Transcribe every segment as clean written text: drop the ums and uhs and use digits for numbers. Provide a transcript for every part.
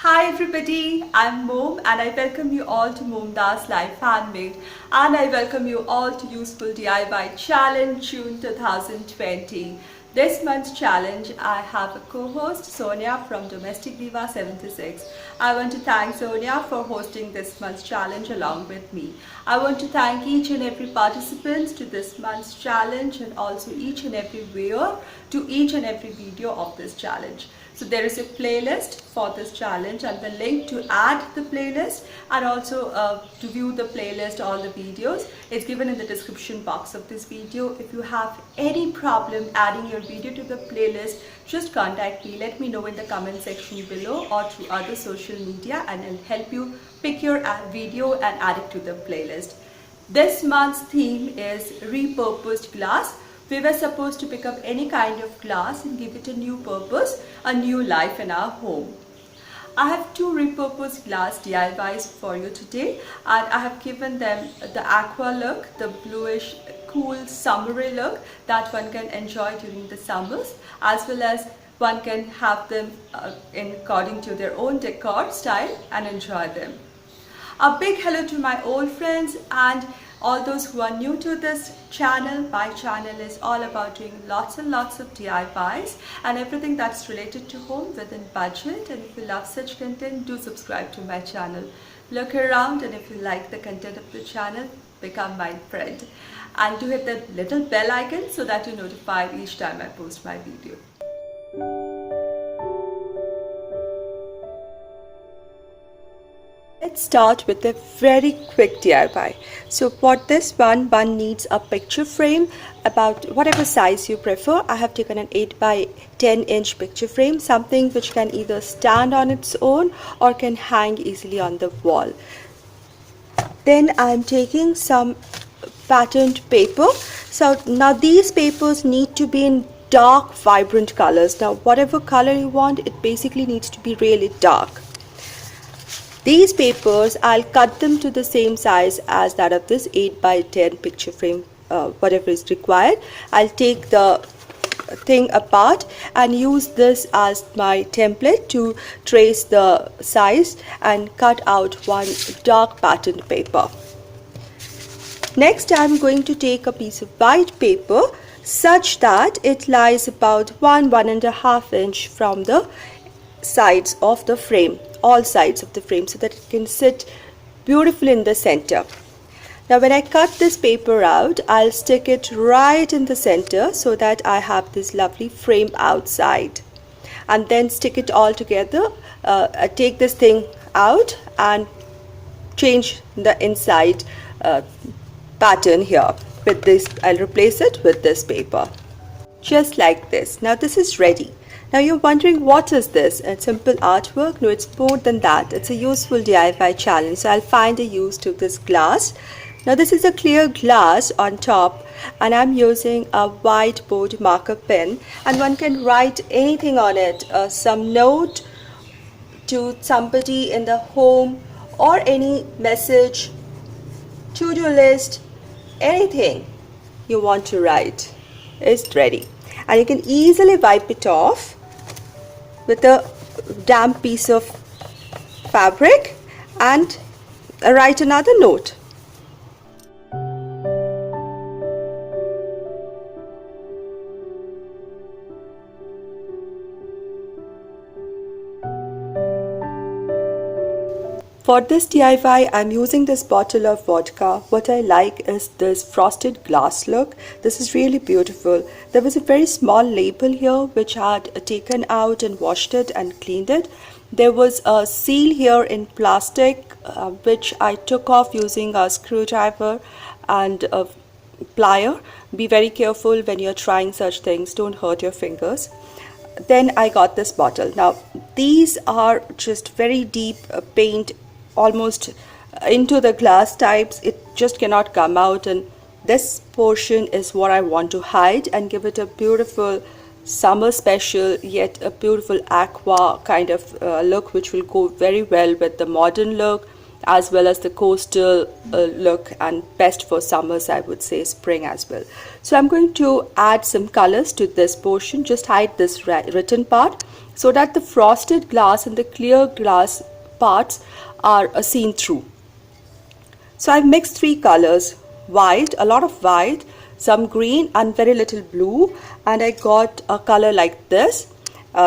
Hi everybody, I'm Mom and I welcome you all to MomDas Live Handmade and I welcome you all to Useful DIY Challenge June 2020. This month's challenge I have a co-host Sonia from Domestic Diva 76. I want to thank Sonia for hosting this month's challenge along with me. I want to thank each and every participant to this month's challenge and also each and every viewer to each and every video of this challenge. So there is a playlist for this challenge and the link to add the playlist and also to view the playlist, all the videos is given in the description box of this video. If you have any problem adding your video to the playlist, just contact me. Let me know in the comment section below or through other social media and I'll help you pick your video and add it to the playlist. This month's theme is repurposed glass. We were supposed to pick up any kind of glass and give it a new purpose, a new life in our home. I have two repurposed glass DIYs for you today and I have given them the aqua look, the bluish cool summery look that one can enjoy during the summers, as well as one can have them according to their own decor style and enjoy them. A big hello to my old friends and all those who are new to this channel. My channel is all about doing lots and lots of DIYs and everything that's related to home within budget, and if you love such content, do subscribe to my channel. Look around and if you like the content of the channel, become my friend and do hit the little bell icon so that you're notified each time I post my video. Let's start with a very quick DIY. So for this one needs a picture frame about whatever size you prefer. I have taken an 8 by 10 inch picture frame, something which can either stand on its own or can hang easily on the wall. Then I'm taking some patterned paper. So now these papers need to be in dark, vibrant colors. Now whatever color you want, it basically needs to be really dark. These papers, I'll cut them to the same size as that of this 8 by 10 picture frame, whatever is required. I'll take the thing apart and use this as my template to trace the size and cut out one dark patterned paper. Next, I'm going to take a piece of white paper such that it lies about 1.5 inch from the sides of the frame, all sides of the frame, so that it can sit beautifully in the center. Now when I cut this paper out, I'll stick it right in the center so that I have this lovely frame outside, and then stick it all together. Take this thing out and change the inside pattern here with this. I'll replace it with this paper just like this. Now this is ready. Now you're wondering, what is this? A simple artwork? No, it's more than that. It's a useful DIY challenge. So I'll find a use to this glass. Now this is a clear glass on top and I'm using a whiteboard marker pen, and one can write anything on it, some note to somebody in the home or any message, to-do list, anything you want to write is ready. And you can easily wipe it off with a damp piece of fabric and write another note. For this DIY, I'm using this bottle of vodka. What I like is this frosted glass look. This is really beautiful. There was a very small label here which I had taken out and washed it and cleaned it. There was a seal here in plastic which I took off using a screwdriver and a plier. Be very careful when you're trying such things. Don't hurt your fingers. Then I got this bottle. Now these are just very deep paint, almost into the glass types. It just cannot come out, and this portion is what I want to hide and give it a beautiful summer special, yet a beautiful aqua kind of look, which will go very well with the modern look as well as the coastal look, and best for summers, I would say spring as well. So I'm going to add some colors to this portion, just hide this written part so that the frosted glass and the clear glass parts are seen through. So I've mixed 3 colors, white, a lot of white, some green and very little blue, and I got a color like this.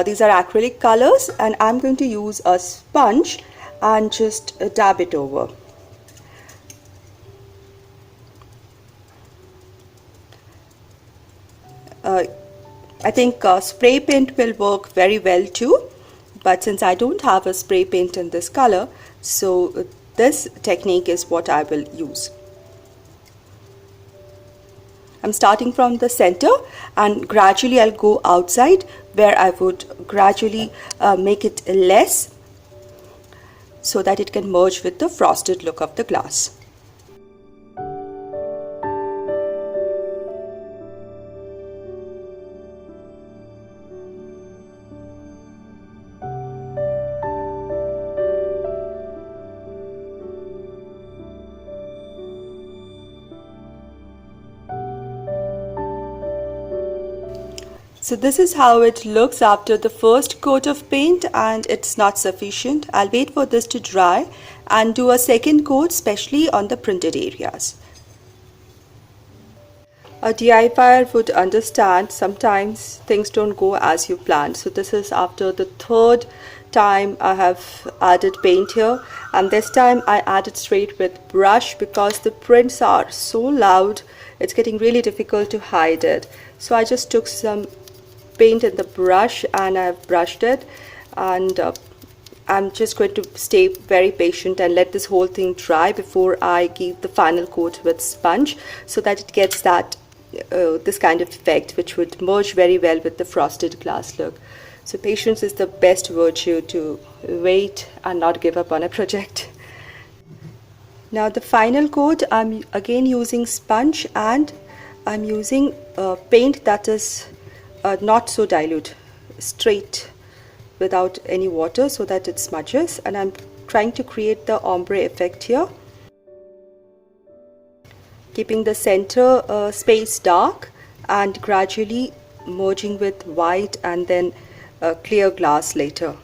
These are acrylic colors, and I'm going to use a sponge and just dab it over. I think spray paint will work very well too, but since I don't have a spray paint in this color, so this technique is what I will use. I'm starting from the center and gradually I'll go outside, where I would gradually make it less so that it can merge with the frosted look of the glass. So this is how it looks after the first coat of paint, and it's not sufficient. I'll wait for this to dry and do a second coat, especially on the printed areas. A DIYer would understand sometimes things don't go as you planned. So this is after the 3rd time I have added paint here, and this time I added straight with brush because the prints are so loud, it's getting really difficult to hide it. So I just took some paint in the brush and I've brushed it, and I'm just going to stay very patient and let this whole thing dry before I give the final coat with sponge, so that it gets that this kind of effect which would merge very well with the frosted glass look. So patience is the best virtue, to wait and not give up on a project. Now the final coat, I'm again using sponge, and I'm using paint that is not so dilute, straight without any water, so that it smudges, and I'm trying to create the ombre effect here, keeping the center space dark and gradually merging with white and then clear glass later.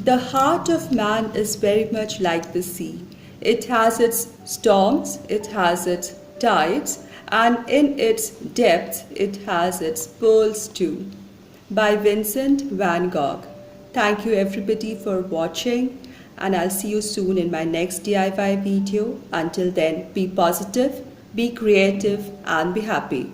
The heart of man is very much like the sea. It has its storms, it has its tides, and in its depths it has its pearls too. By Vincent van Gogh. Thank you everybody for watching, and I'll see you soon in my next DIY video. Until then, be positive, be creative, and be happy.